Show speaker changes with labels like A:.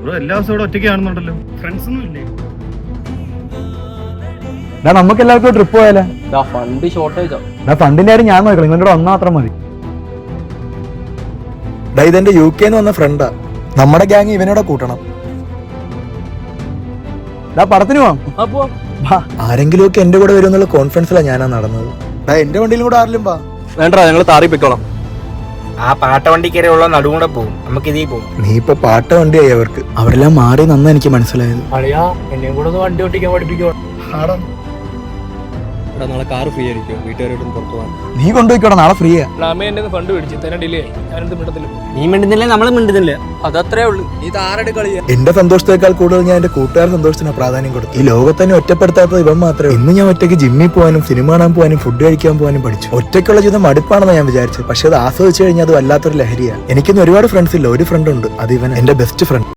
A: Bro എല്ലാ ദിവസവും ഇവിടെ ഒറ്റയ്ക്ക് കാണുന്നുണ്ടല്ലോ, ഫ്രണ്ട്സ് ഒന്നും ഇല്ലേ?
B: നമുക്ക് എല്ലാവർക്കും ട്രിപ്പ് പോയാലേ?
C: ഫണ്ട് ഷോർട്ടേജോ?
B: ഫണ്ടിന്റെ കാര്യം ഞാൻ നോക്കണം, നിങ്ങളുടെ ഒന്നും മാത്രം മതി.
D: ഇതെന്റെ UK വന്ന ഫ്രണ്ടാ, നമ്മുടെ ഗ്യാങ് ഇവനോടെ കൂട്ടണം.
B: പടത്തിന് പോവാം.
D: ആരെങ്കിലും ഒക്കെ എന്റെ കൂടെ വരും എന്നുള്ള കോൺഫിഡൻസിലാണ് ഞാനാ നടന്നത്. എന്റെ വണ്ടിയിലും കൂടെ ആരെങ്കിലും വാ.
C: വേണ്ട, ഞങ്ങൾ താറി പൊയ്ക്കോളാം.
E: ആ പാട്ട വണ്ടി കയറി ഉള്ള നടുകൂടെ പോകും, നമുക്ക് ഇതേ പോകും.
D: നീ ഇപ്പൊ പാട്ട വണ്ടിയായി അവർക്ക്. അവിടെല്ലാം മാറി നന്നാ എനിക്ക് മനസ്സിലായത്.
C: അളിയാ, എന്നെയും കൂടെ ഒന്ന് വണ്ടി ഓട്ടിക്കാൻ പഠിപ്പിക്കോ? നാളെ കാർ ഫ്രീ ആയിരിക്കും, വീട്ടുകാരോട്ടും പുറത്തു പോകാൻ.
D: നീ കൊണ്ടുപോയിക്കോടാ, നാളെ ഫ്രീയാ.
C: അമ്മ എന്നെ ഫണ്ട് മേടിച്ചു തരാൻ ഡിലേ ആയി. ഞാനെന്ത് മിണ്ടത്തില്ല.
E: നീ മിണ്ടുന്നില്ല, നമ്മൾ മിണ്ടുന്നില്ല.
C: അതത്രേ ഉള്ളൂ. നീ താറടി കളിയാ.
D: എന്റെ സന്തോഷത്തെക്കാൾ കൂടുതൽ ഞാൻ എന്റെ കൂട്ടുകാരുടെ സന്തോഷത്തിന് പ്രാധാന്യം കൊടുത്തു. ഈ ലോകത്തന്നെ ഒറ്റപ്പെടുത്താത്തത് ഇവൻ മാത്രമേ. ഇന്ന് ഞാൻ ഒറ്റയ്ക്ക് ജിമ്മിൽ പോകാനും സിനിമ കാണാൻ പോകാനും ഫുഡ് കഴിക്കാൻ പോകാനും പഠിച്ചു. ഒറ്റയ്ക്കുള്ള ജീവിതം മടുപ്പാണെന്ന് ഞാൻ വിചാരിച്ചു, പക്ഷെ അത് ആസ്വദിച്ചു കഴിഞ്ഞാൽ അത് വല്ലാത്തൊരു ലഹരിയാണ്. എനിക്കിന്ന് ഒരുപാട് ഫ്രണ്ട്സ് ഇല്ല, ഒരു ഫ്രണ്ട് ഉണ്ട്, അത് ഇവൻ എന്റെ ബെസ്റ്റ് ഫ്രണ്ട്.